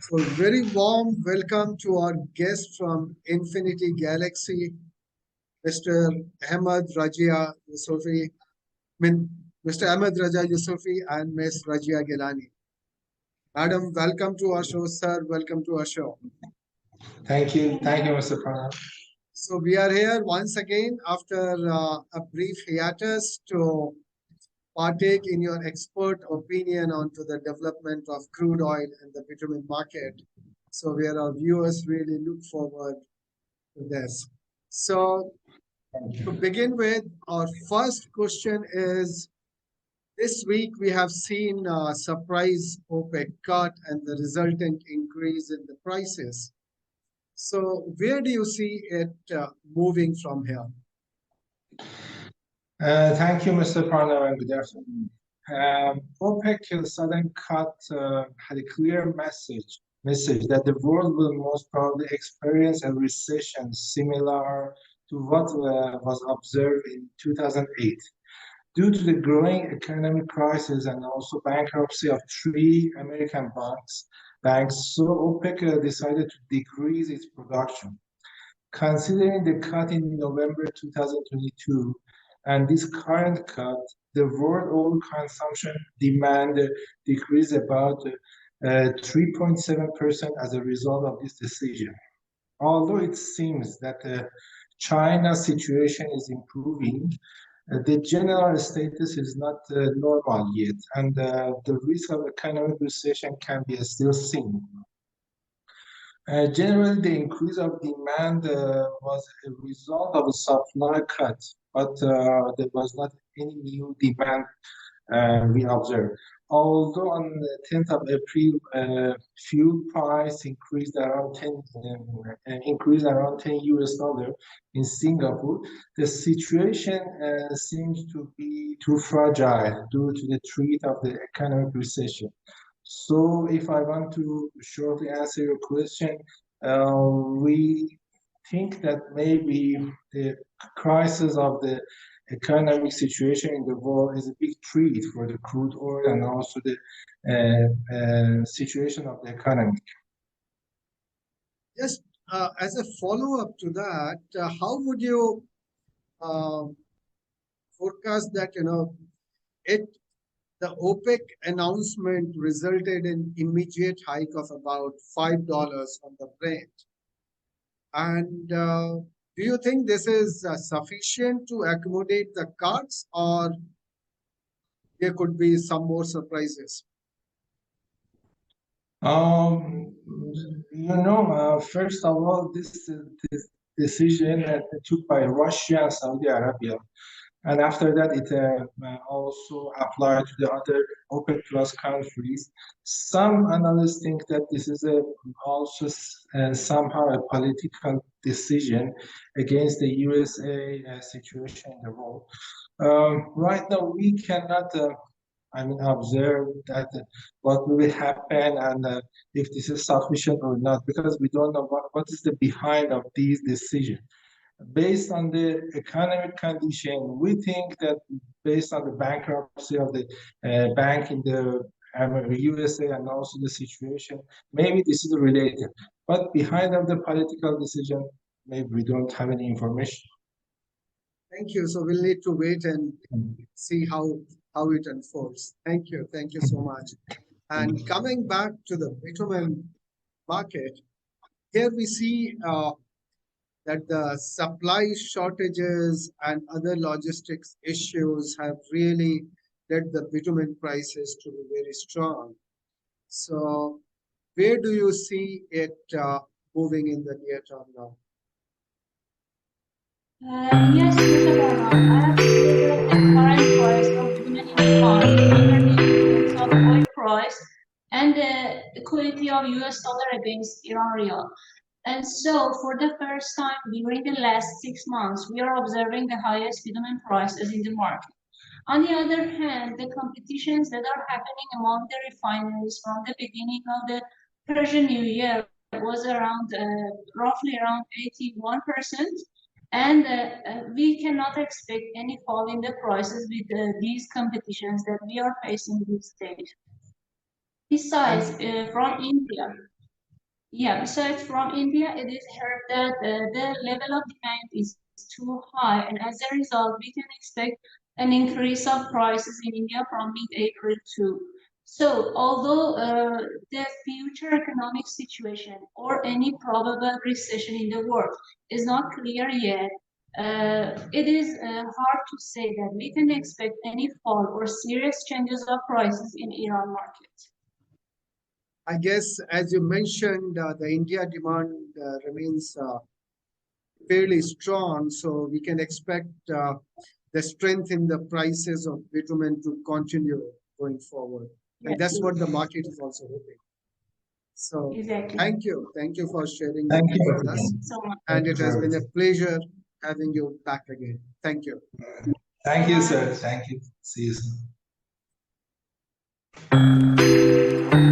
So, very warm welcome to our guest from Infinity Galaxy, Mr. Ahmed Rajia Yusufi. Mr. Ahmed Raja Yusufi and Miss Razieh Gilani. Madam, welcome to our show, sir. Welcome to our show. Thank you, Mr. Pranav. So, we are here once again after a brief hiatus to partake in your expert opinion onto the development of crude oil and the bitumen market. So, where our viewers really look forward to this. So, to begin with, our first question is this week we have seen a surprise OPEC cut and the resultant increase in the prices. So, where do you see it moving from here? Thank you, Mr. Pranav, and good afternoon. OPEC sudden cut had a clear message that the world will most probably experience a recession similar to what was observed in 2008. Due to the growing economic crisis and also bankruptcy of three American banks, so OPEC decided to decrease its production. Considering the cut in November 2022 and this current cut, the world oil consumption demand decreased about 3.7% as a result of this decision. Although it seems that China's situation is improving, the general status is not normal yet, and the risk of economic recession can be still seen. Generally, the increase of demand was a result of a supply cut, but there was not any new demand we observed. Although on the 10th of April, fuel price increased around 10 US dollar in Singapore, the situation seems to be too fragile due to the threat of the economic recession. So, if I want to shortly answer your question, we think that maybe the crisis of the economic situation in the world is a big threat for the crude oil and also the situation of the economy. Just as a follow-up to that, how would you uh, forecast that, it the OPEC announcement resulted in immediate hike of about $5 on the Brent. And do you think this is sufficient to accommodate the cuts, or there could be some more surprises? Um, First of all, this decision took by Russia and Saudi Arabia. And after that, it also applied to the other OPEC plus countries. Some analysts think that this is also somehow a political decision against the USA situation in the world. Right now, we cannot, observe that what will happen and if this is sufficient or not, because we don't know what is the behind of these decisions. Based on the economic condition, we think that based on the bankruptcy of the bank in the USA and also the situation, maybe this is related. But behind of the political decision, maybe we don't have any information. Thank you. So we'll need to wait and see how it unfolds. Thank you. Thank you so much. And coming back to the bitumen market, here we see that the supply shortages and other logistics issues have really led the bitumen prices to be very strong. So, where do you see it moving in the near term now? Yes, Mr. Pranav, I have observed the current price of bitumen in Iran under the influence of oil price and the equality of US dollar against Iran Rial. And so, for the first time during the last 6 months, we are observing the highest bitumen prices in the market. On the other hand, the competitions that are happening among the refineries from the beginning of the Persian New Year was around roughly around 81%, and we cannot expect any fall in the prices with these competitions that we are facing these days. Besides, from India, Yeah, besides from India, it is heard that the level of demand is too high, and as a result, we can expect an increase of prices in India from mid-April too. So, although the future economic situation or any probable recession in the world is not clear yet, it is hard to say that we can expect any fall or serious changes of prices in Iran market. I guess, as you mentioned, the India demand remains fairly strong, so we can expect the strength in the prices of bitumen to continue going forward. And Yes, that's what the market is also hoping. So exactly. thank you for sharing your Thank views you. with us. So much. And it has been a Thank pleasure having you back again. Thank you. you, sir. Thank you. See you soon.